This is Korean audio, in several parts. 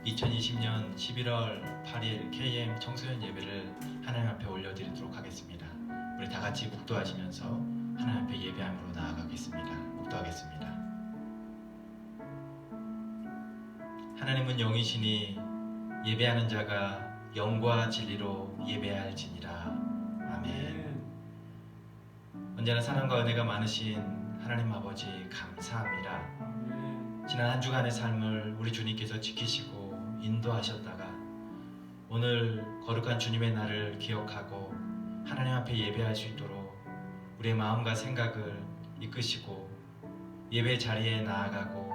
2020년 11월 8일 KM 청소년 예배를 하나님 앞에 올려드리도록 하겠습니다. 우리 다 같이 묵도하시면서 하나님 앞에 예배함으로 나아가겠습니다. 묵도하겠습니다. 하나님은 영이시니 예배하는 자가 영과 진리로 예배할지니라. 아멘. 언제나 사랑과 은혜가 많으신 하나님 아버지 감사합니다. 지난 한 주간의 삶을 우리 주님께서 지키시고 인도하셨다가 오늘 거룩한 주님의 날을 기억하고 하나님 앞에 예배할 수 있도록 우리의 마음과 생각을 이끄시고 예배 자리에 나아가고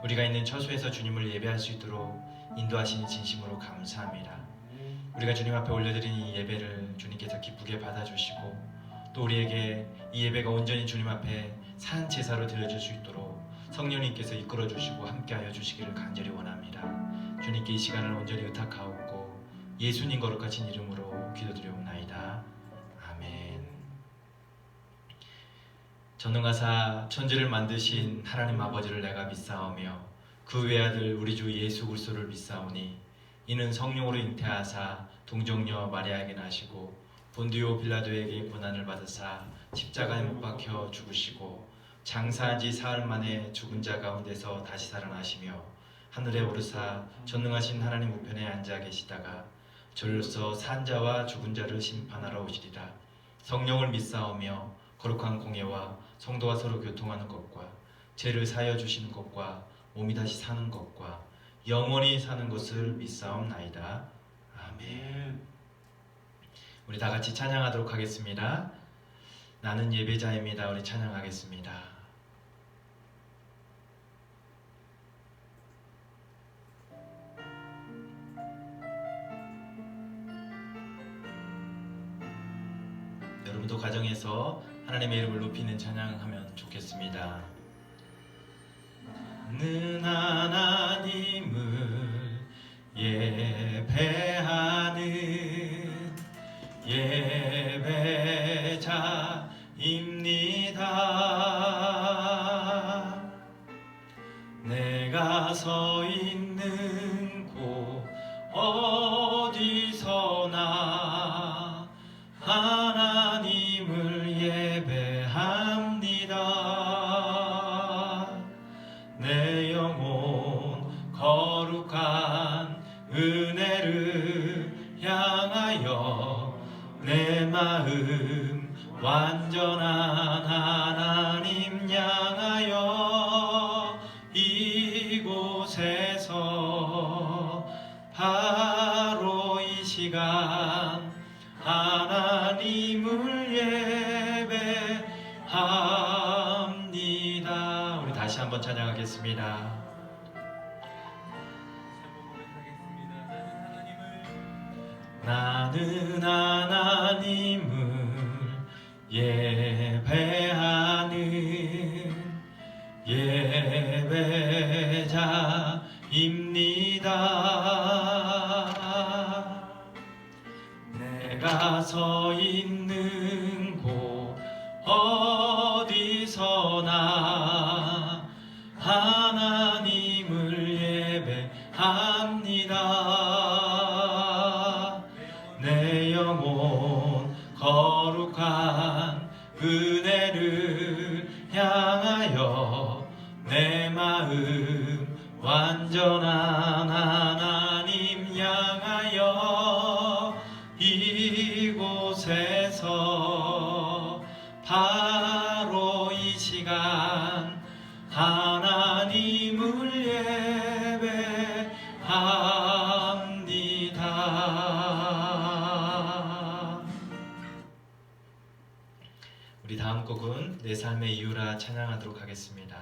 우리가 있는 처소에서 주님을 예배할 수 있도록 인도하시니 진심으로 감사합니다. 우리가 주님 앞에 올려드린 이 예배를 주님께서 기쁘게 받아주시고 또 우리에게 이 예배가 온전히 주님 앞에 산 제사로 드려질 수 있도록 성령님께서 이끌어 주시고 함께하여 주시기를 간절히 원합니다. 주님께 이 시간을 온전히 의탁하옵고 예수님 거룩하신 이름으로 기도드리옵나이다. 아멘. 전능하사 천지를 만드신 하나님 아버지를 내가 믿사오며 그 외아들 우리 주 예수 그리스도를 믿사오니 이는 성령으로 잉태하사 동정녀 마리아에게 나시고 본디오 빌라도에게 고난을 받으사 십자가에 못 박혀 죽으시고 장사한 지 사흘 만에 죽은 자 가운데서 다시 살아나시며 하늘에 오르사 전능하신 하나님 우편에 앉아 계시다가 저로서 산 자와 죽은 자를 심판하러 오시리라. 성령을 믿사오며 거룩한 공예와 성도와 서로 교통하는 것과 죄를 사하여 주시는 것과 몸이 다시 사는 것과 영원히 사는 것을 믿사옵나이다. 아멘. 우리 다 같이 찬양하도록 하겠습니다. 나는 예배자입니다. 우리 찬양하겠습니다. 여러분도 가정에서 하나님의 이름을 높이는 찬양하면 좋겠습니다. 나는 하나님을 예배하는 예배자입니다. 내가 서 있는 곳 어디서나 하나님을 예배합니다. 내 영혼 거룩한 은혜를 향하여 내 마음 완전한 하나님 향하여 이곳에서 바로 이 시간 하나님을 예배합니다. 우리 다시 한번 찬양하겠습니다. 나는 하나님을 예배하는 예배자입니다. 내가 서 있는 곳 어디서나 하나님을 예배합니다. 내 영혼 거룩한 은혜를 향하여 내 마음 완전한 하나님 향하여 이곳에서 바로 이 시간 하나님을 예배합니다. 우리 다음 곡은 내 삶의 이유라 찬양하도록 하겠습니다.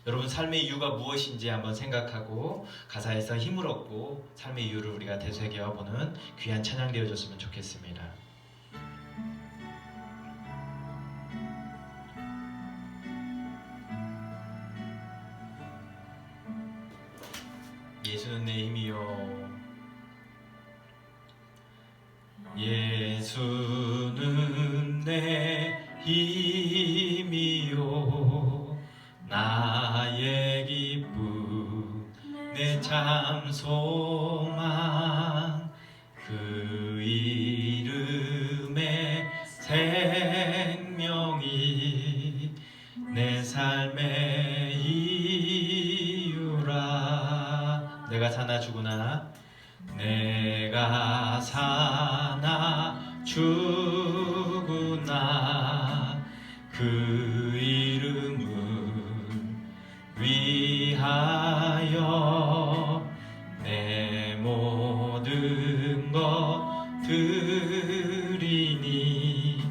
여러분 삶의 이유가 무엇인지 한번 생각하고 가사에서 힘을 얻고 삶의 이유를 우리가 되새겨보는 귀한 찬양 되어줬으면 좋겠습니다. 예수는 내 힘이요 예수는 내 힘이요 나의 기쁨 내 참 소망 그 이름에 생명이 내 삶의 이유라. 내가 사나 죽으나 내가 사나 죽으나 그 이름을 위하여 내 모든 것 드리니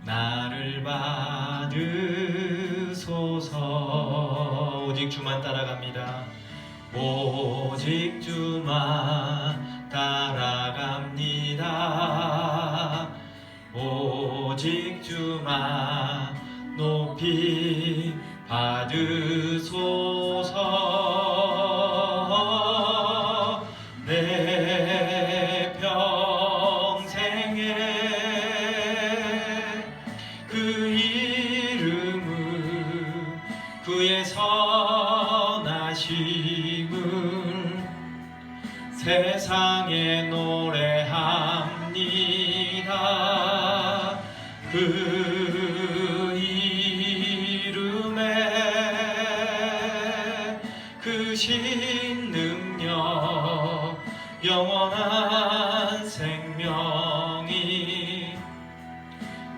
나를 받으소서. 오직 주만 따라갑니다. 오직 주만 따라갑니다. 오직 주만 높이 받으소서. 내 평생에 그 이름을 그의 선하심을 세상에 노래합니다. 그 이름에 그 신능력 영원한 생명이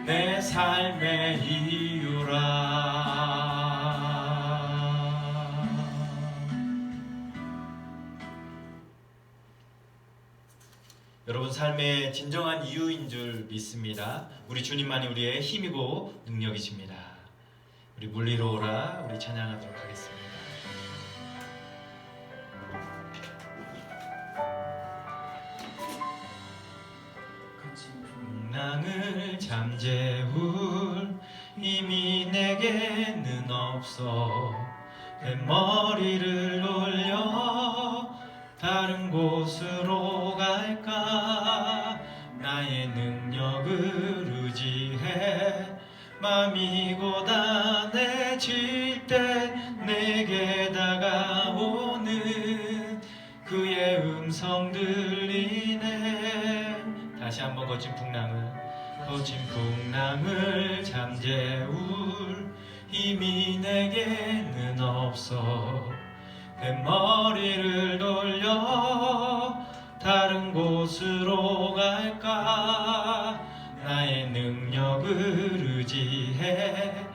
내 삶의 이유라. 여러분 삶의 진정한 이유인 줄 믿습니다. 우리 주님만이 우리의 힘이고 능력이십니다. 우리 물리로 오라 우리 찬양하도록 하겠습니다. 풍랑을 잠재울 힘이 내게는 없어. 뱃머리를 올려 다른 곳으로 갈까. 나의 능력을 의지해 맘이 고단해질 때 내게 다가오는 그의 음성 들리네. 다시 한번 거친 풍랑을 잠재울 힘이 내게는 없어. 뱃머리를 돌려 다른 곳으로 갈까. 나의 능력을 의지해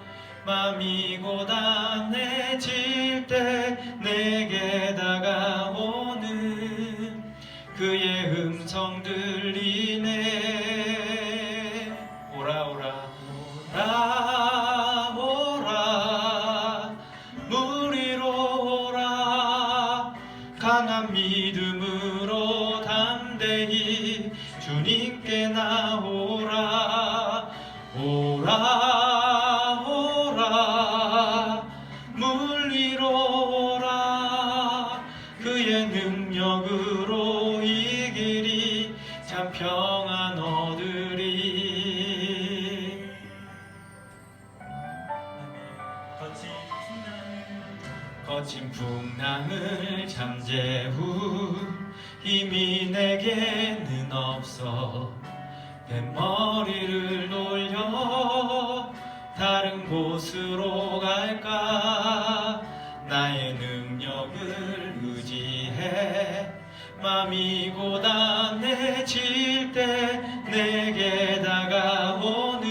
맘이 고단해질 때 내게 다가오는 그의 음성 들리네. 오라 오라 오라 오라 물 위로 오라. 강한 믿음으로 담대히 주님께 나오라. 오라 오라 물 위로 오라. 그의 능력으로 이 길이 참 평안 얻으리. 거친 풍랑을 잠재울 힘이 내게는 없어. 뱃머리를 돌려 다른 곳으로 갈까. 나의 능력을 의지해 맘이 고단해질 때 내게 다가오는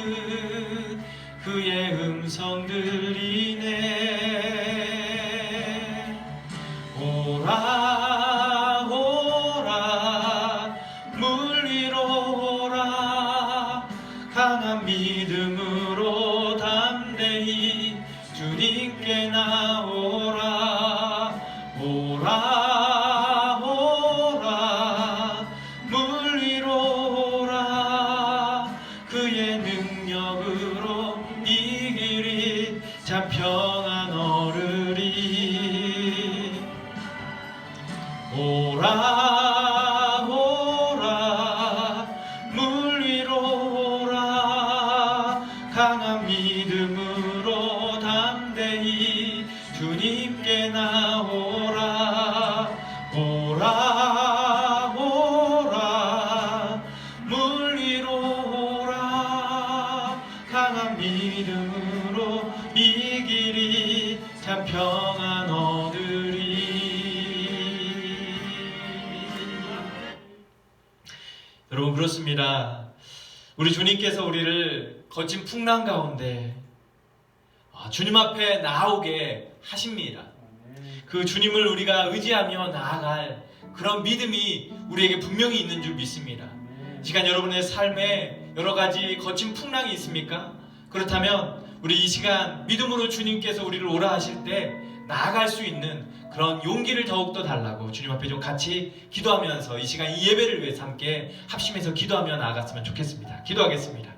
그의 음성 들리네. 오라 오라 물 위로 오라. 강한 믿음으로 담대히 주님께 나오라. 오라 오라 물 위로 오라. 그의 능력으로 이 길이 참 평안 얻으리. 오라 오라 물 위로 오라. 강한 믿음으로 담대히 주님께 나오라. 난 평안 얻으리. 여러분, 그렇습니다. 우리 주님께서 우리를 거친 풍랑 가운데 주님 앞에 나오게 하십니다. 그 주님을 우리가 의지하며 나아갈 그런 믿음이 우리에게 분명히 있는 줄 믿습니다. 이 시간 여러분의 삶에 여러 가지 거친 풍랑이 있습니까? 그렇다면 우리 이 시간 믿음으로 주님께서 우리를 오라 하실 때 나아갈 수 있는 그런 용기를 더욱더 달라고 주님 앞에 좀 같이 기도하면서 이 시간 이 예배를 위해서 함께 합심해서 기도하며 나아갔으면 좋겠습니다. 기도하겠습니다.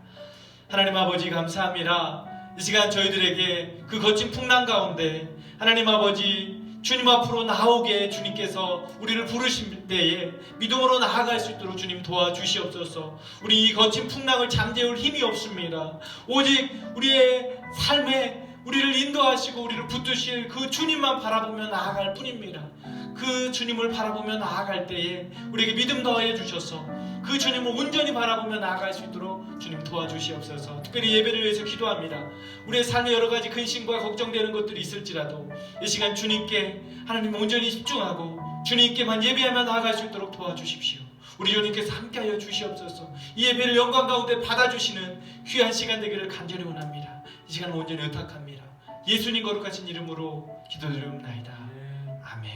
하나님 아버지, 감사합니다. 이 시간 저희들에게 그 거친 풍랑 가운데 하나님 아버지 주님 앞으로 나오게 주님께서 우리를 부르실 때에 믿음으로 나아갈 수 있도록 주님 도와주시옵소서. 우리 이 거친 풍랑을 잠재울 힘이 없습니다. 오직 우리의 삶에 우리를 인도하시고 우리를 붙드실 그 주님만 바라보며 나아갈 뿐입니다. 그 주님을 바라보며 나아갈 때에 우리에게 믿음 더해 주셔서 그 주님을 온전히 바라보며 나아갈 수 있도록 주님 도와주시옵소서. 특별히 예배를 위해서 기도합니다. 우리의 삶에 여러 가지 근심과 걱정되는 것들이 있을지라도 이 시간 주님께 하나님 온전히 집중하고 주님께만 예배하며 나아갈 수 있도록 도와주십시오. 우리 주님께서 함께하여 주시옵소서. 이 예배를 영광 가운데 받아주시는 귀한 시간 되기를 간절히 원합니다. 이 시간을 온전히 의탁합니다. 예수님 거룩하신 이름으로 기도드리옵나이다. 아멘.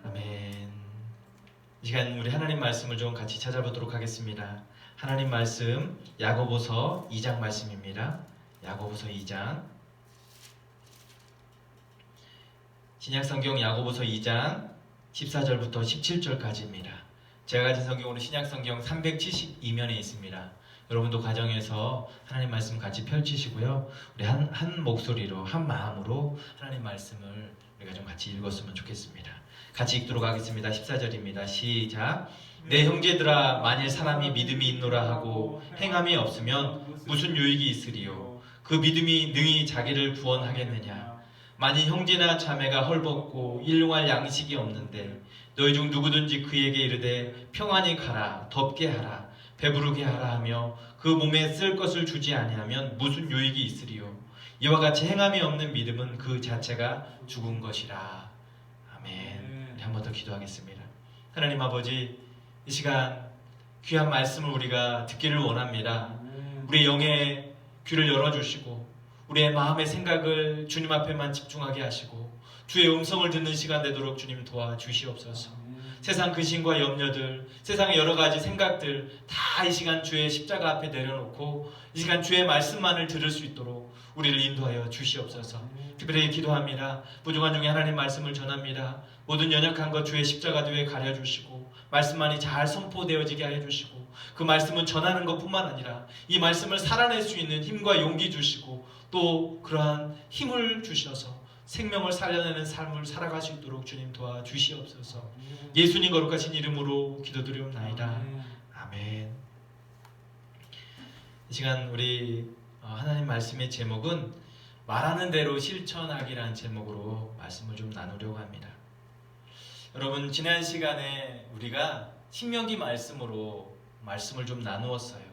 아멘. 이 시간 우리 하나님 말씀을 좀 같이 찾아보도록 하겠습니다. 하나님 말씀 야고보서 2장 말씀입니다. 야고보서 2장. 신약성경 야고보서 2장 14절부터 17절까지입니다. 제가 가진 성경으로 신약성경 372면에 있습니다. 여러분도 가정에서 하나님 말씀 같이 펼치시고요. 우리 한 목소리로 한 마음으로 하나님 말씀을 우리가 좀 같이 읽었으면 좋겠습니다. 같이 읽도록 하겠습니다. 14절입니다. 시작. 내 형제들아, 만일 사람이 믿음이 있노라 하고 행함이 없으면 무슨 유익이 있으리요? 그 믿음이 능히 자기를 구원하겠느냐? 만일 형제나 자매가 헐벗고 일용할 양식이 없는데 너희 중 누구든지 그에게 이르되 평안히 가라, 덥게 하라, 배부르게 하라 하며 그 몸에 쓸 것을 주지 아니하면 무슨 유익이 있으리요? 이와 같이 행함이 없는 믿음은 그 자체가 죽은 것이라. 아멘. 한 번 더 기도하겠습니다. 하나님 아버지, 이 시간 귀한 말씀을 우리가 듣기를 원합니다. 우리의 영의 귀를 열어주시고 우리의 마음의 생각을 주님 앞에만 집중하게 하시고 주의 음성을 듣는 시간 되도록 주님 도와주시옵소서. 세상 근심과 염려들, 세상의 여러 가지 생각들 다 이 시간 주의 십자가 앞에 내려놓고 이 시간 주의 말씀만을 들을 수 있도록 우리를 인도하여 주시옵소서. 특별히 기도합니다. 부족한 중에 하나님 말씀을 전합니다. 모든 연약한 것 주의 십자가 뒤에 가려주시고 말씀만이 잘 선포되어지게 하여 주시고 그 말씀은 전하는 것뿐만 아니라 이 말씀을 살아낼 수 있는 힘과 용기 주시고 또 그러한 힘을 주셔서 생명을 살려내는 삶을 살아갈 수 있도록 주님 도와주시옵소서. 예수님 거룩하신 이름으로 기도드리옵나이다. 아멘. 이 시간 우리 하나님 말씀의 제목은 말하는 대로 실천하기라는 제목으로 말씀을 좀 나누려고 합니다. 여러분, 지난 시간에 우리가 신명기 말씀으로 말씀을 좀 나누었어요.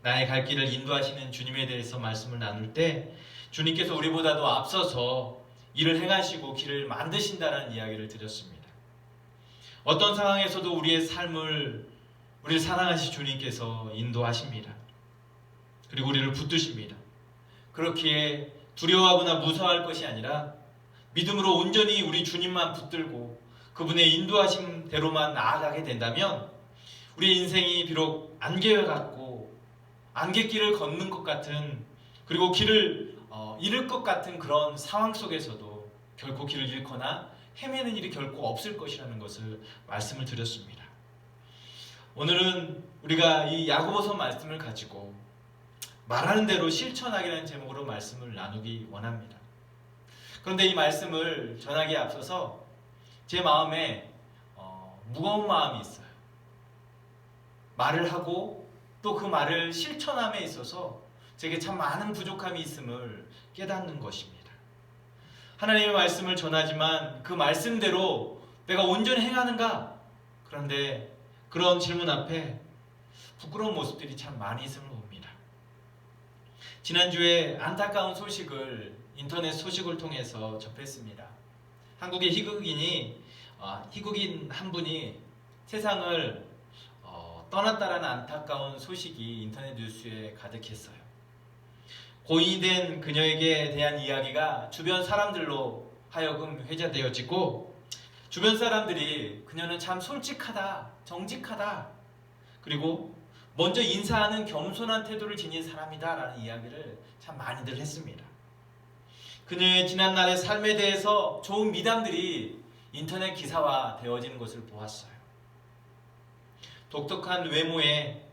나의 갈 길을 인도하시는 주님에 대해서 말씀을 나눌 때 주님께서 우리보다도 앞서서 일을 행하시고 길을 만드신다는 이야기를 드렸습니다. 어떤 상황에서도 우리의 삶을 우리를 사랑하신 주님께서 인도하십니다. 그리고 우리를 붙드십니다. 그렇기에 두려워하거나 무서워할 것이 아니라 믿음으로 온전히 우리 주님만 붙들고 그분의 인도하심대로만 나아가게 된다면 우리의 인생이 비록 안개와 같고 안갯길을 걷는 것 같은 그리고 길을 잃을 것 같은 그런 상황 속에서도 결코 길을 잃거나 헤매는 일이 결코 없을 것이라는 것을 말씀을 드렸습니다. 오늘은 우리가 이 야고보서 말씀을 가지고 말하는 대로 실천하기라는 제목으로 말씀을 나누기 원합니다. 그런데 이 말씀을 전하기에 앞서서 제 마음에 무거운 마음이 있어요. 말을 하고 또 그 말을 실천함에 있어서 제게 참 많은 부족함이 있음을 깨닫는 것입니다. 하나님의 말씀을 전하지만 그 말씀대로 내가 온전히 행하는가? 그런데 그런 질문 앞에 부끄러운 모습들이 참 많이 있음을 봅니다. 지난주에 안타까운 소식을 인터넷 소식을 통해서 접했습니다. 한국의 희극인 한 분이 세상을 떠났다라는 안타까운 소식이 인터넷 뉴스에 가득했어요. 고인이 된 그녀에게 대한 이야기가 주변 사람들로 하여금 회자되어지고, 주변 사람들이 그녀는 참 솔직하다, 정직하다, 그리고 먼저 인사하는 겸손한 태도를 지닌 사람이다 라는 이야기를 참 많이들 했습니다. 그녀의 지난날의 삶에 대해서 좋은 미담들이 인터넷 기사화 되어지는 것을 보았어요. 독특한 외모에,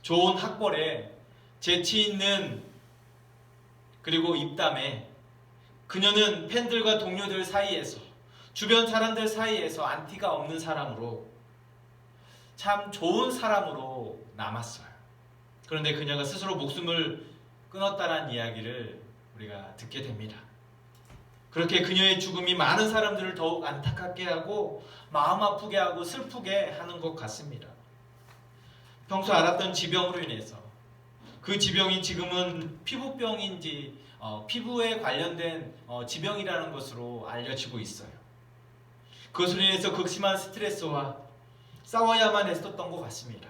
좋은 학벌에, 재치 있는 그리고 입담에 그녀는 팬들과 동료들 사이에서, 주변 사람들 사이에서 안티가 없는 사람으로, 참 좋은 사람으로 남았어요. 그런데 그녀가 스스로 목숨을 끊었다는 이야기를 우리가 듣게 됩니다. 그렇게 그녀의 죽음이 많은 사람들을 더욱 안타깝게 하고 마음 아프게 하고 슬프게 하는 것 같습니다. 평소 알았던 지병으로 인해서, 그 지병이 지금은 피부병인지 피부에 관련된 지병이라는 것으로 알려지고 있어요. 그것으로 인해서 극심한 스트레스와 싸워야만 했었던 것 같습니다.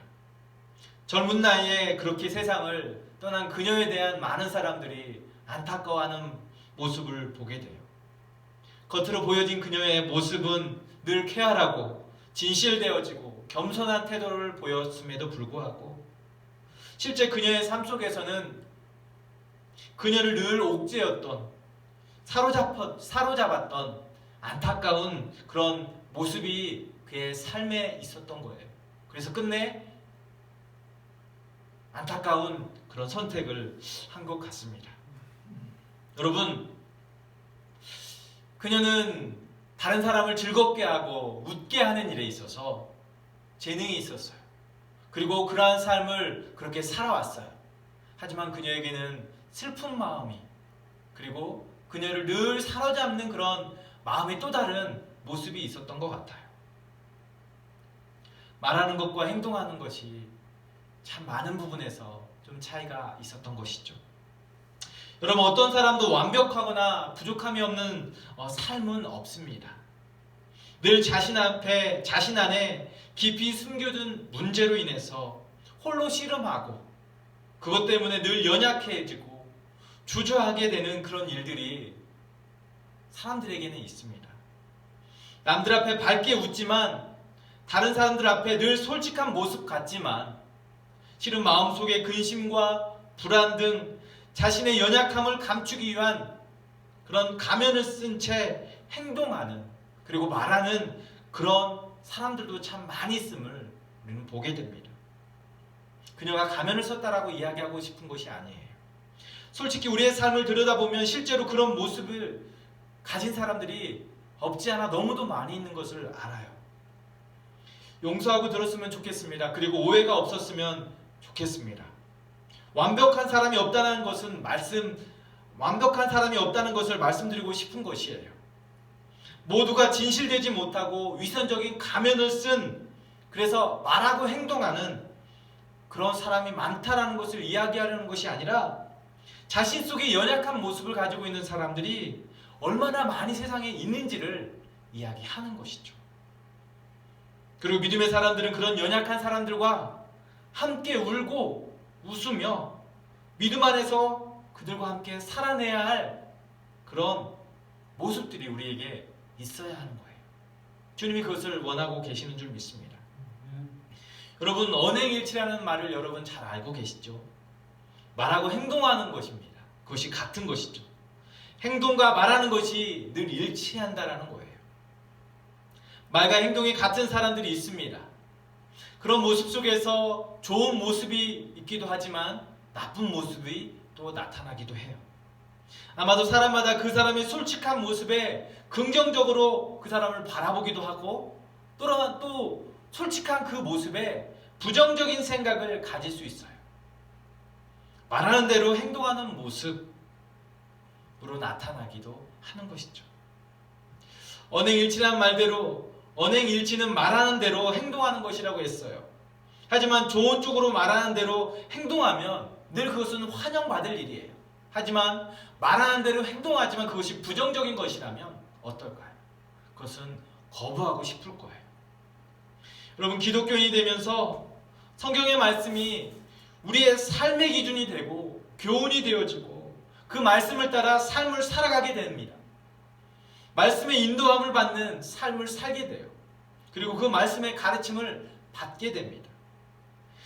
젊은 나이에 그렇게 세상을 떠난 그녀에 대한 많은 사람들이 안타까워하는 모습을 보게 돼요. 겉으로 보여진 그녀의 모습은 늘 쾌활하고 진실되어지고 겸손한 태도를 보였음에도 불구하고, 실제 그녀의 삶 속에서는 그녀를 늘 옥죄였던, 사로잡았던 안타까운 그런 모습이 그의 삶에 있었던 거예요. 그래서 끝내 안타까운 그런 선택을 한 것 같습니다. 여러분, 그녀는 다른 사람을 즐겁게 하고 웃게 하는 일에 있어서 재능이 있었어요. 그리고 그러한 삶을 그렇게 살아왔어요. 하지만 그녀에게는 슬픈 마음이, 그리고 그녀를 늘 사로잡는 그런 마음의 또 다른 모습이 있었던 것 같아요. 말하는 것과 행동하는 것이 참 많은 부분에서 좀 차이가 있었던 것이죠. 여러분, 어떤 사람도 완벽하거나 부족함이 없는 삶은 없습니다. 늘 자신 안에 깊이 숨겨둔 문제로 인해서 홀로 씨름하고, 그것 때문에 늘 연약해지고 주저하게 되는 그런 일들이 사람들에게는 있습니다. 남들 앞에 밝게 웃지만 다른 사람들 앞에 늘 솔직한 모습 같지만, 실은 마음속에 근심과 불안 등 자신의 연약함을 감추기 위한 그런 가면을 쓴 채 행동하는, 그리고 말하는 그런 사람들도 참 많이 있음을 우리는 보게 됩니다. 그녀가 가면을 썼다라고 이야기하고 싶은 것이 아니에요. 솔직히 우리의 삶을 들여다보면 실제로 그런 모습을 가진 사람들이 없지 않아 너무도 많이 있는 것을 알아요. 용서하고 들었으면 좋겠습니다. 그리고 오해가 없었으면 좋겠습니다. 완벽한 사람이 없다는 것을 말씀드리고 싶은 것이에요. 모두가 진실되지 못하고 위선적인 가면을 쓴, 그래서 말하고 행동하는 그런 사람이 많다라는 것을 이야기하려는 것이 아니라, 자신 속에 연약한 모습을 가지고 있는 사람들이 얼마나 많이 세상에 있는지를 이야기하는 것이죠. 그리고 믿음의 사람들은 그런 연약한 사람들과 함께 울고 웃으며 믿음 안에서 그들과 함께 살아내야 할 그런 모습들이 우리에게 있어야 하는 거예요. 주님이 그것을 원하고 계시는 줄 믿습니다. 여러분, 언행일치라는 말을 여러분 잘 알고 계시죠? 말하고 행동하는 것입니다. 그것이 같은 것이죠. 행동과 말하는 것이 늘 일치한다라는 거예요. 말과 행동이 같은 사람들이 있습니다. 그런 모습 속에서 좋은 모습이 있기도 하지만 나쁜 모습이 또 나타나기도 해요. 아마도 사람마다 그 사람의 솔직한 모습에 긍정적으로 그 사람을 바라보기도 하고, 또한 또 솔직한 그 모습에 부정적인 생각을 가질 수 있어요. 말하는 대로 행동하는 모습으로 나타나기도 하는 것이죠. 언행일치란 말대로 언행일치는 말하는 대로 행동하는 것이라고 했어요. 하지만 좋은 쪽으로 말하는 대로 행동하면 늘 그것은 환영받을 일이에요. 하지만 말하는 대로 행동하지만 그것이 부정적인 것이라면 어떨까요? 그것은 거부하고 싶을 거예요. 여러분, 기독교인이 되면서 성경의 말씀이 우리의 삶의 기준이 되고 교훈이 되어지고 그 말씀을 따라 삶을 살아가게 됩니다. 말씀의 인도함을 받는 삶을 살게 돼요. 그리고 그 말씀의 가르침을 받게 됩니다.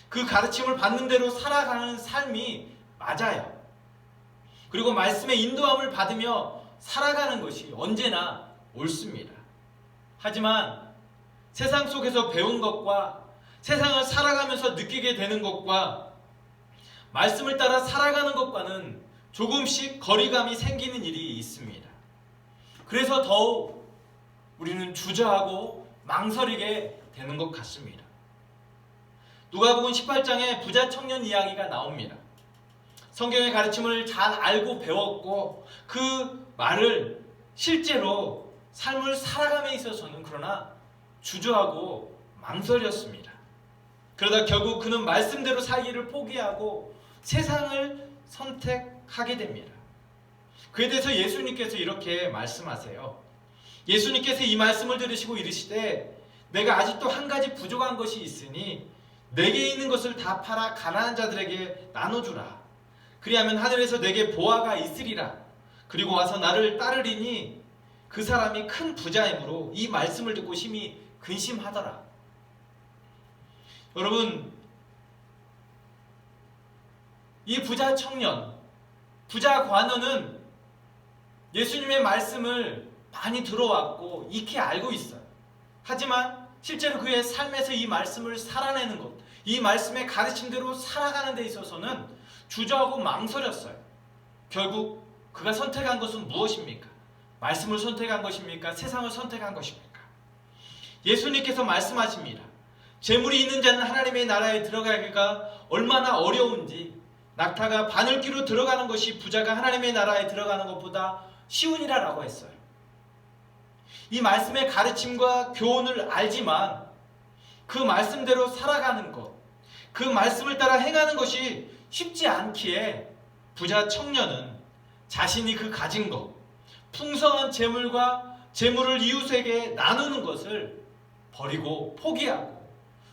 그 가르침을 받는 대로 살아가는 삶이 맞아요. 그리고 말씀의 인도함을 받으며 살아가는 것이 언제나 옳습니다. 하지만 세상 속에서 배운 것과 세상을 살아가면서 느끼게 되는 것과 말씀을 따라 살아가는 것과는 조금씩 거리감이 생기는 일이 있습니다. 그래서 더욱 우리는 주저하고 망설이게 되는 것 같습니다. 누가복음 18장에 부자 청년 이야기가 나옵니다. 성경의 가르침을 잘 알고 배웠고 그 말을 실제로 삶을 살아감에 있어서는 그러나 주저하고 망설였습니다. 그러다 결국 그는 말씀대로 살기를 포기하고 세상을 선택하게 됩니다. 그에 대해서 예수님께서 이렇게 말씀하세요. 예수님께서 이 말씀을 들으시고 이르시되 내가 아직도 한 가지 부족한 것이 있으니 내게 있는 것을 다 팔아 가난한 자들에게 나눠주라. 그리하면 하늘에서 내게 보화가 있으리라. 그리고 와서 나를 따르리니 그 사람이 큰 부자이므로 이 말씀을 듣고 심히 근심하더라. 여러분, 이 부자 청년, 부자 관원은 예수님의 말씀을 많이 들어왔고 익히 알고 있어요. 하지만 실제로 그의 삶에서 이 말씀을 살아내는 것, 이 말씀의 가르침대로 살아가는 데 있어서는 주저하고 망설였어요. 결국 그가 선택한 것은 무엇입니까? 말씀을 선택한 것입니까? 세상을 선택한 것입니까? 예수님께서 말씀하십니다. 재물이 있는 자는 하나님의 나라에 들어가기가 얼마나 어려운지, 낙타가 바늘귀로 들어가는 것이 부자가 하나님의 나라에 들어가는 것보다 쉬우니라라고 했어요. 이 말씀의 가르침과 교훈을 알지만 그 말씀대로 살아가는 것, 그 말씀을 따라 행하는 것이 쉽지 않기에 부자 청년은 자신이 그 가진 것, 풍성한 재물과 재물을 이웃에게 나누는 것을 버리고 포기하고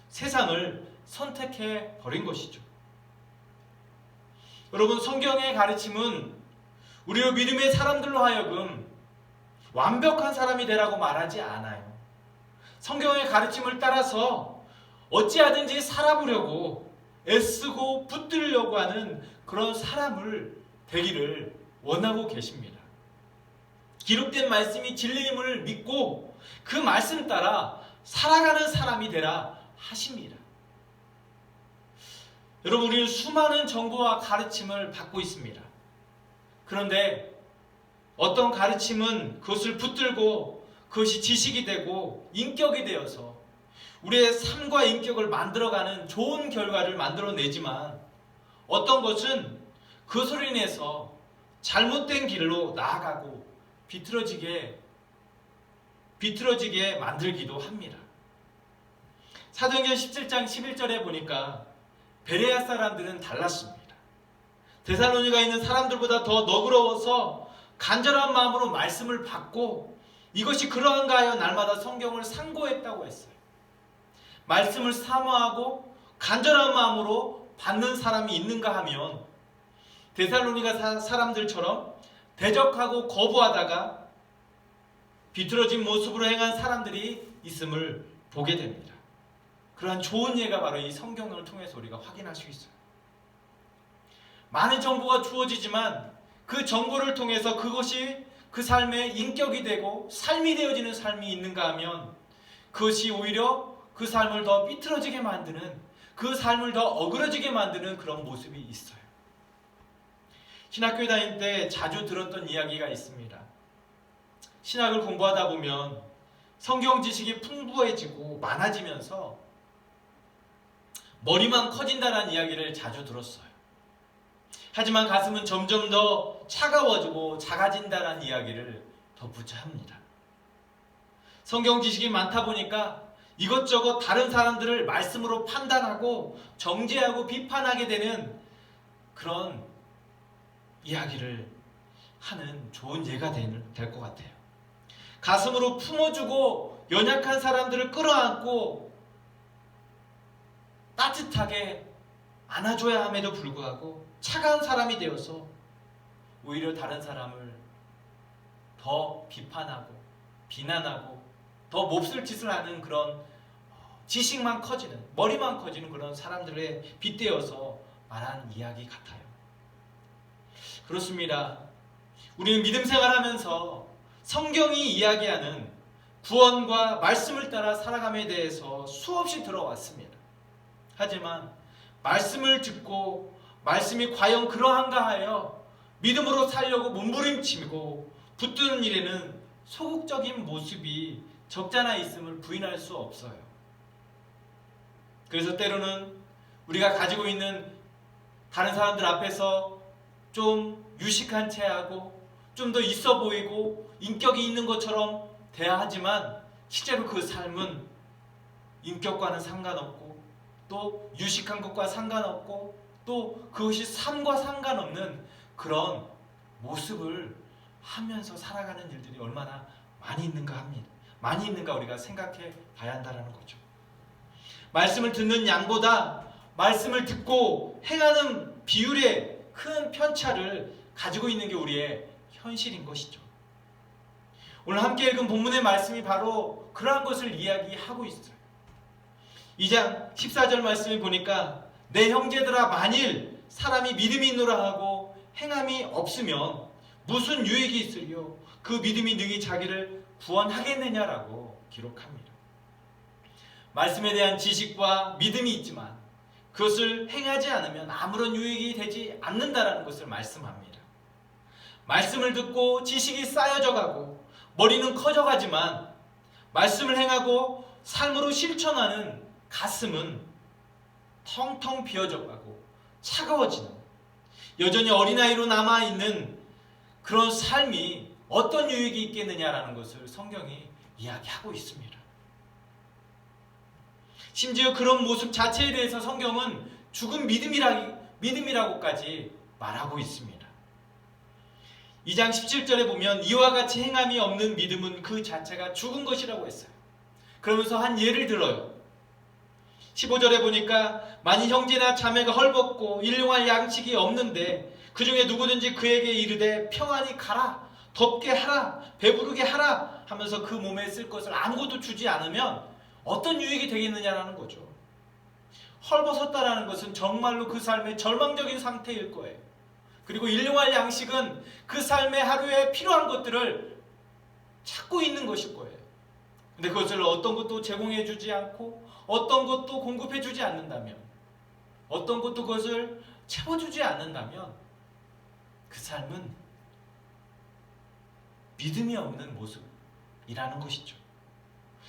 세상을 선택해 버린 것이죠. 여러분, 성경의 가르침은 우리의 믿음의 사람들로 하여금 완벽한 사람이 되라고 말하지 않아요. 성경의 가르침을 따라서 어찌하든지 살아보려고 애쓰고 붙들려고 하는 그런 사람을 되기를 원하고 계십니다. 기록된 말씀이 진리임을 믿고 그 말씀 따라 살아가는 사람이 되라 하십니다. 여러분, 우리는 수많은 정보와 가르침을 받고 있습니다. 그런데 어떤 가르침은 그것을 붙들고 그것이 지식이 되고 인격이 되어서 우리의 삶과 인격을 만들어가는 좋은 결과를 만들어내지만 어떤 것은 그것으로 인해서 잘못된 길로 나아가고 비틀어지게 만들기도 합니다. 사도행전 17장 11절에 보니까 베레아 사람들은 달랐습니다. 데살로니가에 있는 사람들보다 더 너그러워서 간절한 마음으로 말씀을 받고 이것이 그러한가 하여 날마다 성경을 상고했다고 했어요. 말씀을 사모하고 간절한 마음으로 받는 사람이 있는가 하면 데살로니가 사람들처럼 대적하고 거부하다가 비틀어진 모습으로 행한 사람들이 있음을 보게 됩니다. 그러한 좋은 예가 바로 이 성경을 통해서 우리가 확인할 수 있어요. 많은 정보가 주어지지만 그 정보를 통해서 그것이 그 삶의 인격이 되고 삶이 되어지는 삶이 있는가 하면 그것이 오히려 그 삶을 더 삐뚤어지게 만드는, 그 삶을 더 어그러지게 만드는 그런 모습이 있어요. 신학교에 다닐 때 자주 들었던 이야기가 있습니다. 신학을 공부하다 보면 성경 지식이 풍부해지고 많아지면서 머리만 커진다는 이야기를 자주 들었어요. 하지만 가슴은 점점 더 차가워지고 작아진다는 이야기를 덧붙여 합니다. 성경 지식이 많다 보니까 이것저것 다른 사람들을 말씀으로 판단하고 정죄하고 비판하게 되는 그런 이야기를 하는 좋은 예가 될 것 같아요. 가슴으로 품어주고 연약한 사람들을 끌어안고 따뜻하게 안아줘야 함에도 불구하고 차가운 사람이 되어서 오히려 다른 사람을 더 비판하고 비난하고 더 몹쓸 짓을 하는 그런 지식만 커지는, 머리만 커지는 그런 사람들에 빗대어서 말한 이야기 같아요. 그렇습니다. 우리는 믿음 생활하면서 성경이 이야기하는 구원과 말씀을 따라 살아감에 대해서 수없이 들어왔습니다. 하지만 말씀을 듣고 말씀이 과연 그러한가 하여 믿음으로 살려고 몸부림치고 붙드는 일에는 소극적인 모습이 적잖아 있음을 부인할 수 없어요. 그래서 때로는 우리가 가지고 있는 다른 사람들 앞에서 좀 유식한 체하고 좀 더 있어 보이고 인격이 있는 것처럼 대하지만 실제로 그 삶은 인격과는 상관없고 또 유식한 것과 상관없고 또 그것이 삶과 상관없는 그런 모습을 하면서 살아가는 일들이 얼마나 많이 있는가 합니다. 많이 있는가 우리가 생각해 봐야 한다는 거죠. 말씀을 듣는 양보다 말씀을 듣고 행하는 비율의 큰 편차를 가지고 있는 게 우리의 현실인 것이죠. 오늘 함께 읽은 본문의 말씀이 바로 그러한 것을 이야기하고 있어요. 2장 14절 말씀을 보니까 내 형제들아 만일 사람이 믿음이 있노라 하고 행함이 없으면 무슨 유익이 있으리요 그 믿음이 능히 자기를 구원하겠느냐라고 기록합니다. 말씀에 대한 지식과 믿음이 있지만 그것을 행하지 않으면 아무런 유익이 되지 않는다라는 것을 말씀합니다. 말씀을 듣고 지식이 쌓여져 가고 머리는 커져가지만 말씀을 행하고 삶으로 실천하는 가슴은 텅텅 비어져 가고 차가워지는, 여전히 어린아이로 남아있는 그런 삶이 어떤 유익이 있겠느냐라는 것을 성경이 이야기하고 있습니다. 심지어 그런 모습 자체에 대해서 성경은 죽은 믿음이라고까지 말하고 있습니다. 2장 17절에 보면 이와 같이 행함이 없는 믿음은 그 자체가 죽은 것이라고 했어요. 그러면서 한 예를 들어요. 15절에 보니까 만일 형제나 자매가 헐벗고 일용할 양식이 없는데 그 중에 누구든지 그에게 이르되 평안히 가라, 덥게 하라, 배부르게 하라 하면서 그 몸에 쓸 것을 아무것도 주지 않으면 어떤 유익이 되겠느냐라는 거죠. 헐벗었다라는 것은 정말로 그 삶의 절망적인 상태일 거예요. 그리고 일용할 양식은 그 삶의 하루에 필요한 것들을 찾고 있는 것일 거예요. 근데 그것을 어떤 것도 제공해 주지 않고 어떤 것도 공급해 주지 않는다면, 어떤 것도 그것을 채워주지 않는다면 그 삶은 믿음이 없는 모습이라는 것이죠.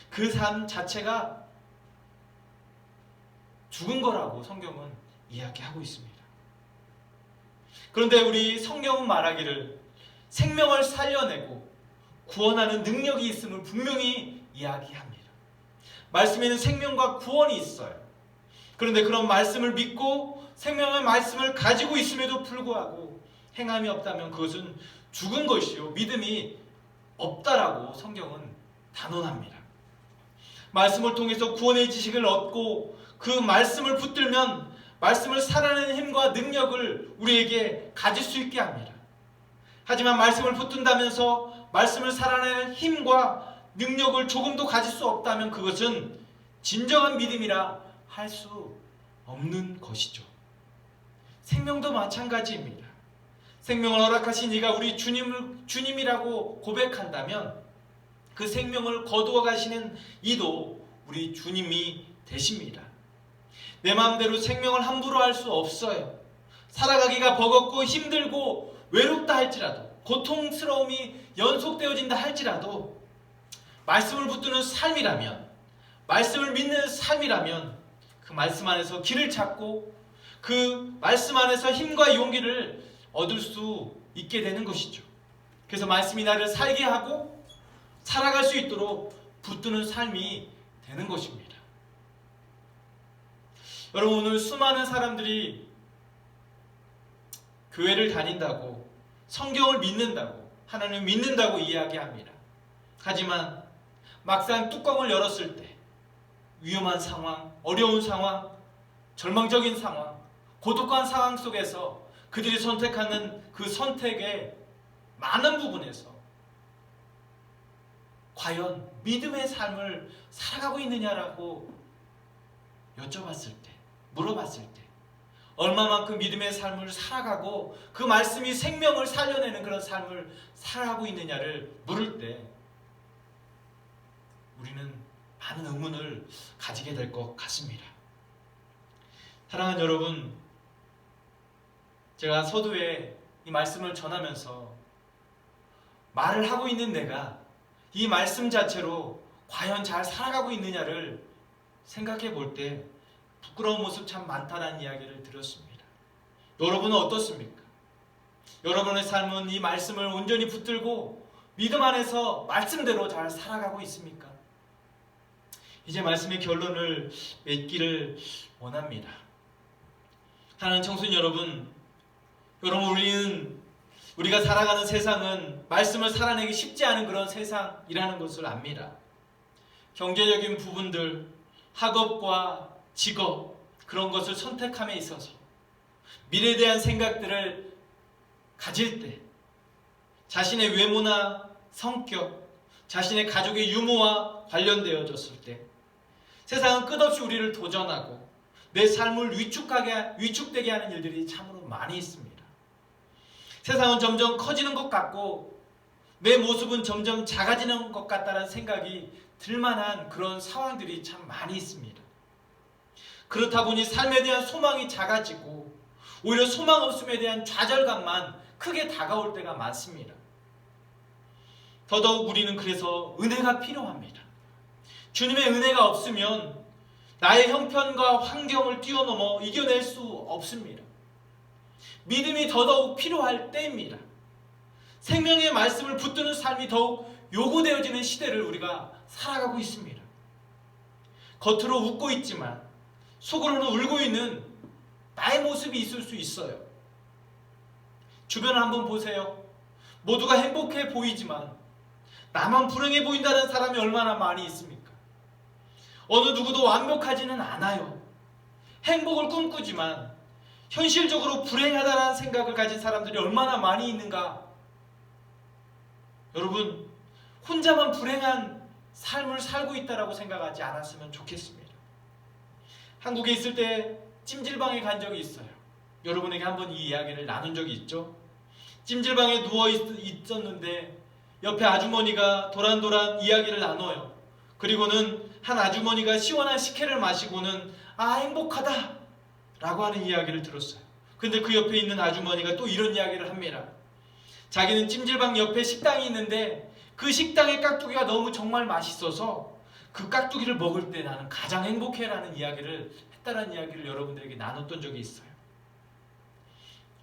그 삶 자체가 죽은 거라고 성경은 이야기하고 있습니다. 그런데 우리 성경은 말하기를 생명을 살려내고 구원하는 능력이 있음을 분명히 이야기합니다. 말씀에는 생명과 구원이 있어요. 그런데 그런 말씀을 믿고 생명의 말씀을 가지고 있음에도 불구하고 행함이 없다면 그것은 죽은 것이요 믿음이 없다라고 성경은 단언합니다. 말씀을 통해서 구원의 지식을 얻고 그 말씀을 붙들면 말씀을 살아내는 힘과 능력을 우리에게 가질 수 있게 합니다. 하지만 말씀을 붙든다면서 말씀을 살아내는 힘과 능력을 조금도 가질 수 없다면 그것은 진정한 믿음이라 할 수 없는 것이죠. 생명도 마찬가지입니다. 생명을 허락하신 이가 우리 주님이라고 고백한다면 그 생명을 거두어 가시는 이도 우리 주님이 되십니다. 내 마음대로 생명을 함부로 할 수 없어요. 살아가기가 버겁고 힘들고 외롭다 할지라도, 고통스러움이 연속되어진다 할지라도 말씀을 붙드는 삶이라면, 말씀을 믿는 삶이라면 그 말씀 안에서 길을 찾고 그 말씀 안에서 힘과 용기를 얻을 수 있게 되는 것이죠. 그래서 말씀이 나를 살게 하고 살아갈 수 있도록 붙드는 삶이 되는 것입니다. 여러분, 오늘 수많은 사람들이 교회를 다닌다고 성경을 믿는다고, 하나님을 믿는다고 이야기합니다. 하지만 막상 뚜껑을 열었을 때 위험한 상황, 어려운 상황, 절망적인 상황, 고독한 상황 속에서 그들이 선택하는 그 선택의 많은 부분에서 과연 믿음의 삶을 살아가고 있느냐라고 여쭤봤을 때, 물어봤을 때, 얼마만큼 믿음의 삶을 살아가고 그 말씀이 생명을 살려내는 그런 삶을 살아가고 있느냐를 물을 때 우리는 많은 의문을 가지게 될 것 같습니다. 사랑하는 여러분, 제가 서두에 이 말씀을 전하면서 말을 하고 있는 내가 이 말씀 자체로 과연 잘 살아가고 있느냐를 생각해 볼 때 부끄러운 모습 참 많다는 이야기를 드렸습니다. 여러분은 어떻습니까? 여러분의 삶은 이 말씀을 온전히 붙들고 믿음 안에서 말씀대로 잘 살아가고 있습니까? 이제 말씀의 결론을 맺기를 원합니다. 사랑하는 청소년 여러분, 우리가 살아가는 세상은 말씀을 살아내기 쉽지 않은 그런 세상이라는 것을 압니다. 경제적인 부분들, 학업과 직업, 그런 것을 선택함에 있어서 미래에 대한 생각들을 가질 때 자신의 외모나 성격, 자신의 가족의 유무와 관련되어졌을 때 세상은 끝없이 우리를 도전하고 내 삶을 위축되게 하는 일들이 참으로 많이 있습니다. 세상은 점점 커지는 것 같고 내 모습은 점점 작아지는 것 같다는 생각이 들만한 그런 상황들이 참 많이 있습니다. 그렇다 보니 삶에 대한 소망이 작아지고 오히려 소망 없음에 대한 좌절감만 크게 다가올 때가 많습니다. 더더욱 우리는 그래서 은혜가 필요합니다. 주님의 은혜가 없으면 나의 형편과 환경을 뛰어넘어 이겨낼 수 없습니다. 믿음이 더더욱 필요할 때입니다. 생명의 말씀을 붙드는 삶이 더욱 요구되어지는 시대를 우리가 살아가고 있습니다. 겉으로 웃고 있지만 속으로는 울고 있는 나의 모습이 있을 수 있어요. 주변을 한번 보세요. 모두가 행복해 보이지만 나만 불행해 보인다는 사람이 얼마나 많이 있습니까? 어느 누구도 완벽하지는 않아요. 행복을 꿈꾸지만 현실적으로 불행하다는 생각을 가진 사람들이 얼마나 많이 있는가? 여러분, 혼자만 불행한 삶을 살고 있다라고 생각하지 않았으면 좋겠습니다. 한국에 있을 때 찜질방에 간 적이 있어요. 여러분에게 한번 이 이야기를 나눈 적이 있죠? 찜질방에 누워 있었는데 옆에 아주머니가 도란도란 이야기를 나눠요. 그리고는 한 아주머니가 시원한 식혜를 마시고는 행복하다 라고 하는 이야기를 들었어요. 근데 그 옆에 있는 아주머니가 또 이런 이야기를 합니다. 자기는 찜질방 옆에 식당이 있는데 그 식당의 깍두기가 너무 정말 맛있어서 그 깍두기를 먹을 때 나는 가장 행복해라는 이야기를 했다는 이야기를 여러분들에게 나눴던 적이 있어요.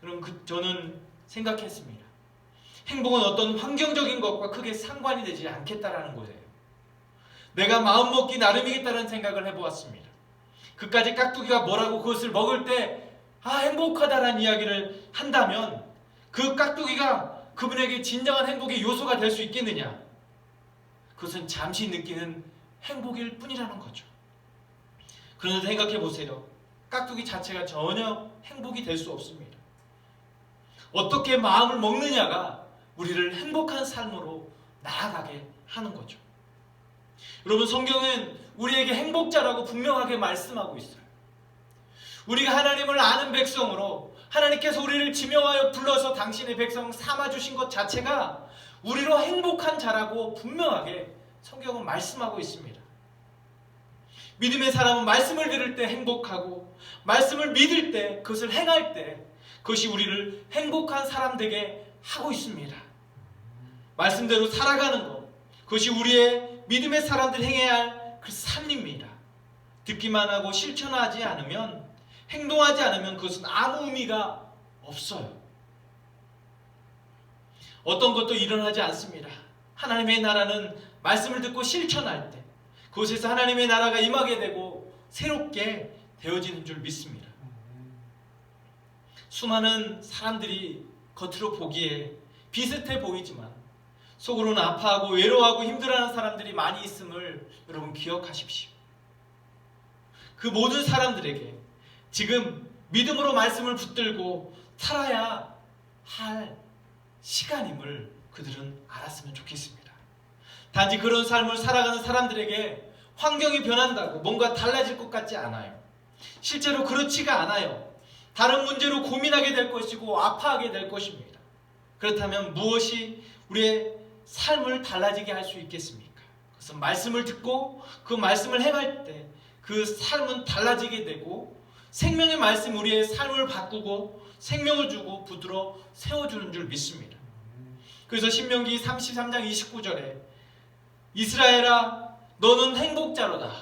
그럼 저는 생각했습니다. 행복은 어떤 환경적인 것과 크게 상관이 되지 않겠다라는 거예요. 내가 마음먹기 나름이겠다는 생각을 해보았습니다. 그까지 깍두기가 뭐라고 그것을 먹을 때 행복하다라는 이야기를 한다면 그 깍두기가 그분에게 진정한 행복의 요소가 될 수 있겠느냐? 그것은 잠시 느끼는 행복일 뿐이라는 거죠. 그런데 생각해 보세요. 깍두기 자체가 전혀 행복이 될 수 없습니다. 어떻게 마음을 먹느냐가 우리를 행복한 삶으로 나아가게 하는 거죠. 여러분, 성경은 우리에게 행복자라고 분명하게 말씀하고 있어요. 우리가 하나님을 아는 백성으로 하나님께서 우리를 지명하여 불러서 당신의 백성 삼아주신 것 자체가 우리로 행복한 자라고 분명하게 성경은 말씀하고 있습니다. 믿음의 사람은 말씀을 들을 때 행복하고 말씀을 믿을 때 그것을 행할 때 그것이 우리를 행복한 사람 되게 하고 있습니다. 말씀대로 살아가는 것, 그것이 우리의 믿음의 사람들 행해야 할 그 삶입니다. 듣기만 하고 실천하지 않으면, 행동하지 않으면 그것은 아무 의미가 없어요. 어떤 것도 일어나지 않습니다. 하나님의 나라는 말씀을 듣고 실천할 때 그곳에서 하나님의 나라가 임하게 되고 새롭게 되어지는 줄 믿습니다. 수많은 사람들이 겉으로 보기에 비슷해 보이지만 속으로는 아파하고 외로워하고 힘들어하는 사람들이 많이 있음을 여러분 기억하십시오. 그 모든 사람들에게 지금 믿음으로 말씀을 붙들고 살아야 할 시간임을 그들은 알았으면 좋겠습니다. 단지 그런 삶을 살아가는 사람들에게 환경이 변한다고 뭔가 달라질 것 같지 않아요. 실제로 그렇지가 않아요. 다른 문제로 고민하게 될 것이고 아파하게 될 것입니다. 그렇다면 무엇이 우리의 삶을 달라지게 할 수 있겠습니까? 그래서 말씀을 듣고 그 말씀을 행할 때 그 삶은 달라지게 되고 생명의 말씀 우리의 삶을 바꾸고 생명을 주고 붙들어 세워주는 줄 믿습니다. 그래서 신명기 33장 29절에 이스라엘아 너는 행복자로다.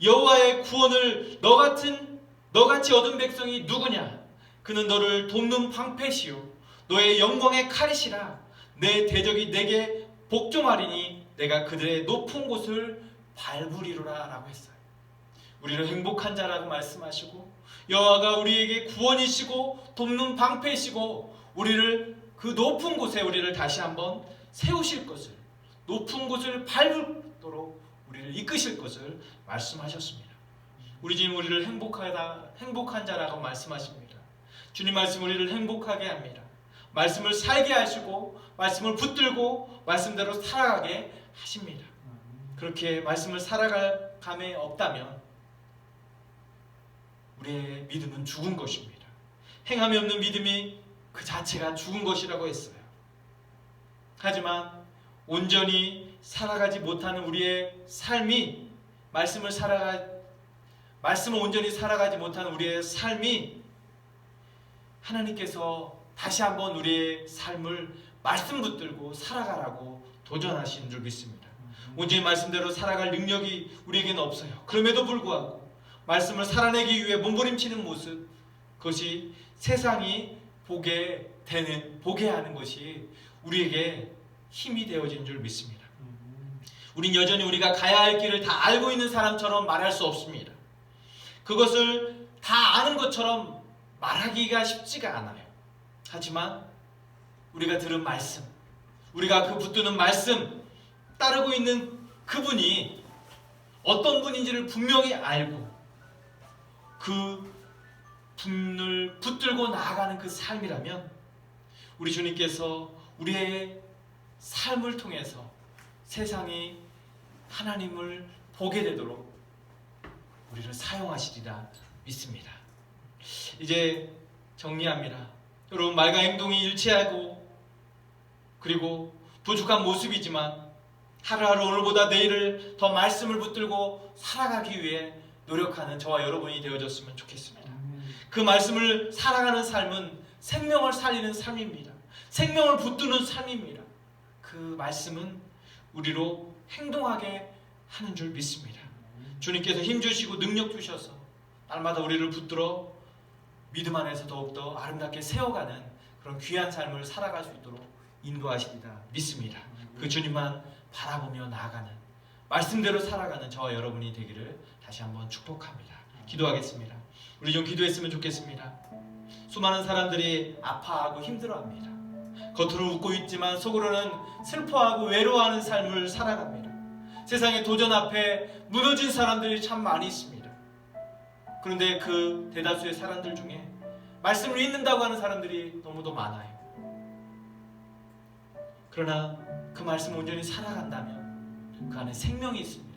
여호와의 구원을 너같이 얻은 백성이 누구냐? 그는 너를 돕는 방패시요 너의 영광의 칼이시라. 내 대적이 내게 복종하리니 내가 그들의 높은 곳을 밟으리로라 라고 했어요. 우리를 행복한 자라고 말씀하시고 여호와가 우리에게 구원이시고 돕는 방패이시고 우리를 그 높은 곳에 우리를 다시 한번 세우실 것을 높은 곳을 밟도록 우리를 이끄실 것을 말씀하셨습니다. 우리 주님 우리를 행복한 자라고 말씀하십니다. 주님 말씀 우리를 행복하게 합니다. 말씀을 살게 하시고 말씀을 붙들고 말씀대로 살아가게 하십니다. 그렇게 말씀을 살아갈 감에 없다면 우리의 믿음은 죽은 것입니다. 행함이 없는 믿음이 그 자체가 죽은 것이라고 했어요. 하지만 온전히 살아가지 못하는 우리의 삶이 말씀을 온전히 살아가지 못하는 우리의 삶이 하나님께서 다시 한번 우리의 삶을 말씀 붙들고 살아가라고 도전하시는 줄 믿습니다. 온전히 말씀대로 살아갈 능력이 우리에게는 없어요. 그럼에도 불구하고 말씀을 살아내기 위해 몸부림치는 모습, 그것이 세상이 보게 하는 것이 우리에게 힘이 되어진 줄 믿습니다. 우린 여전히 우리가 가야 할 길을 다 알고 있는 사람처럼 말할 수 없습니다. 그것을 다 아는 것처럼 말하기가 쉽지가 않아요. 하지만 우리가 들은 말씀, 우리가 그 붙드는 말씀, 따르고 있는 그분이 어떤 분인지를 분명히 알고 그 분을 붙들고 나아가는 그 삶이라면 우리 주님께서 우리의 삶을 통해서 세상이 하나님을 보게 되도록 우리를 사용하시리라 믿습니다. 이제 정리합니다. 여러분 말과 행동이 일치하고 그리고 부족한 모습이지만 하루하루 오늘보다 내일을 더 말씀을 붙들고 살아가기 위해 노력하는 저와 여러분이 되어졌으면 좋겠습니다. 그 말씀을 살아가는 삶은 생명을 살리는 삶입니다. 생명을 붙드는 삶입니다. 그 말씀은 우리로 행동하게 하는 줄 믿습니다. 주님께서 힘주시고 능력 주셔서 날마다 우리를 붙들어 믿음 안에서 더욱더 아름답게 세워가는 그런 귀한 삶을 살아갈 수 있도록 인도하시리라 믿습니다. 그 주님만 바라보며 나아가는 말씀대로 살아가는 저와 여러분이 되기를 다시 한번 축복합니다. 기도하겠습니다. 우리 좀 기도했으면 좋겠습니다. 수많은 사람들이 아파하고 힘들어합니다. 겉으로 웃고 있지만 속으로는 슬퍼하고 외로워하는 삶을 살아갑니다. 세상의 도전 앞에 무너진 사람들이 참 많이 있습니다. 그런데 그 대다수의 사람들 중에 말씀을 믿는다고 하는 사람들이 너무도 많아요. 그러나 그 말씀을 온전히 살아간다면 그 안에 생명이 있습니다.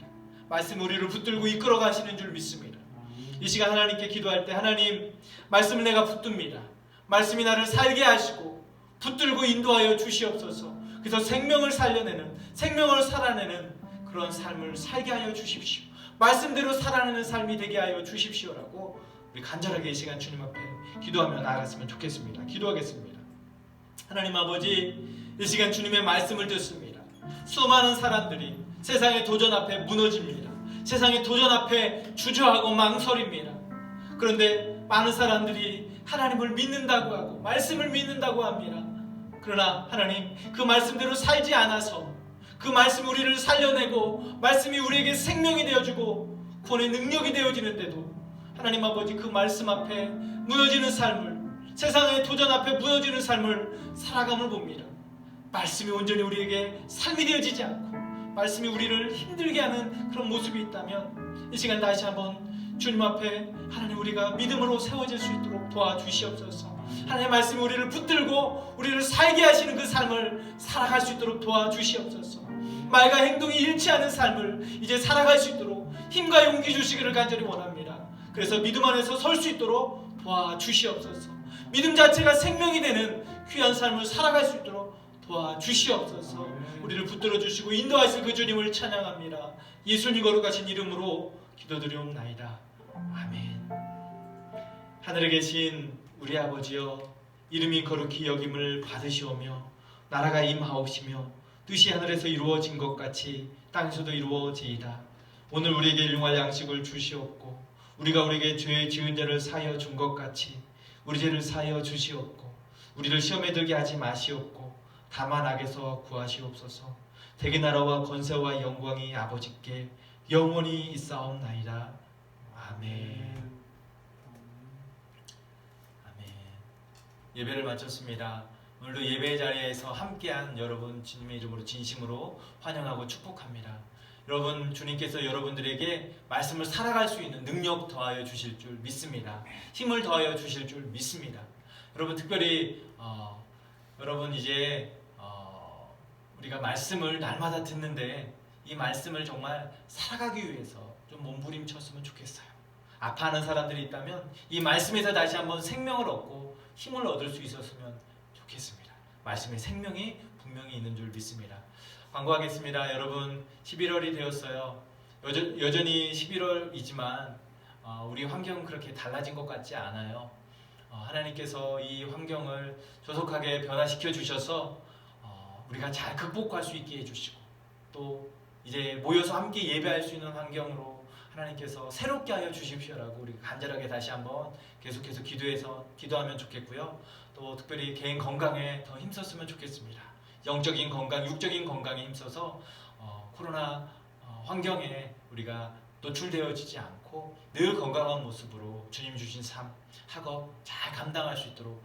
말씀 우리를 붙들고 이끌어 가시는 줄 믿습니다. 이 시간 하나님께 기도할 때 하나님 말씀을 내가 붙듭니다. 말씀이 나를 살게 하시고 붙들고 인도하여 주시옵소서. 그래서 생명을 살려내는 생명을 살아내는 그런 삶을 살게 하여 주십시오. 말씀대로 살아내는 삶이 되게 하여 주십시오라고 우리 간절하게 이 시간 주님 앞에 기도하며 나아갔으면 좋겠습니다. 기도하겠습니다. 하나님 아버지 이 시간 주님의 말씀을 듣습니다. 수많은 사람들이 세상의 도전 앞에 무너집니다. 세상의 도전 앞에 주저하고 망설입니다. 그런데 많은 사람들이 하나님을 믿는다고 하고 말씀을 믿는다고 합니다. 그러나 하나님 그 말씀대로 살지 않아서 그 말씀이 우리를 살려내고 말씀이 우리에게 생명이 되어주고 구원의 능력이 되어지는데도 하나님 아버지 그 말씀 앞에 무너지는 삶을 세상의 도전 앞에 무너지는 삶을 살아감을 봅니다. 말씀이 온전히 우리에게 삶이 되어지지 않고 말씀이 우리를 힘들게 하는 그런 모습이 있다면 이 시간 다시 한번 주님 앞에 하나님 우리가 믿음으로 세워질 수 있도록 도와주시옵소서. 하나님의 말씀이 우리를 붙들고 우리를 살게 하시는 그 삶을 살아갈 수 있도록 도와주시옵소서. 말과 행동이 일치하는 삶을 이제 살아갈 수 있도록 힘과 용기 주시기를 간절히 원합니다. 그래서 믿음 안에서 설 수 있도록 도와주시옵소서. 믿음 자체가 생명이 되는 귀한 삶을 살아갈 수 있도록 도와주시옵소서. 우리를 붙들어 주시고 인도하실 그 주님을 찬양합니다. 예수님 거룩하신 이름으로 기도드리옵나이다. 아멘. 하늘에 계신 우리 아버지여, 이름이 거룩히 여김을 받으시오며 나라가 임하옵시며 뜻이 하늘에서 이루어진 것 같이 땅에서도 이루어지이다. 오늘 우리에게 일용할 양식을 주시옵고 우리가 우리에게 죄 지은 죄를 사하여 준 것 같이 우리 죄를 사하여 주시옵고 우리를 시험에 들게 하지 마시옵고 다만 악에서 구하시옵소서. 대개 나라와 권세와 영광이 아버지께 영원히 있사옵나이다. 아멘. 아멘. 예배를 마쳤습니다. 오늘도 예배 자리에서 함께한 여러분 주님의 이름으로 진심으로 환영하고 축복합니다. 여러분, 주님께서 여러분들에게 말씀을 살아갈 수 있는 능력 더하여 주실 줄 믿습니다. 힘을 더하여 주실 줄 믿습니다. 여러분, 특별히 여러분 이제 우리가 말씀을 날마다 듣는데 이 말씀을 정말 살아가기 위해서 좀 몸부림쳤으면 좋겠어요. 아파하는 사람들이 있다면 이 말씀에서 다시 한번 생명을 얻고 힘을 얻을 수 있었으면 좋겠습니다. 말씀에 생명이 분명히 있는 줄 믿습니다. 광고하겠습니다. 여러분, 11월이 되었어요. 여전히 11월이지만 우리 환경은 그렇게 달라진 것 같지 않아요. 하나님께서 이 환경을 조속하게 변화시켜 주셔서 우리가 잘 극복할 수 있게 해주시고 또 이제 모여서 함께 예배할 수 있는 환경으로 하나님께서 새롭게 하여 주십시오라고 우리 간절하게 다시 한번 계속해서 기도하면 좋겠고요. 또 특별히 개인 건강에 더 힘썼으면 좋겠습니다. 영적인 건강, 육적인 건강에 힘써서 코로나 환경에 우리가 노출되어지지 않고 늘 건강한 모습으로 주님 주신 삶, 학업 잘 감당할 수 있도록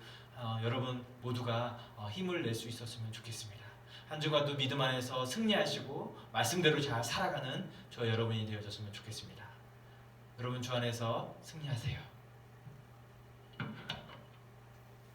여러분 모두가 힘을 낼 수 있었으면 좋겠습니다. 한 주간도 믿음 안에서 승리하시고 말씀대로 잘 살아가는 저 여러분이 되어졌으면 좋겠습니다. 여러분 주 안에서 승리하세요.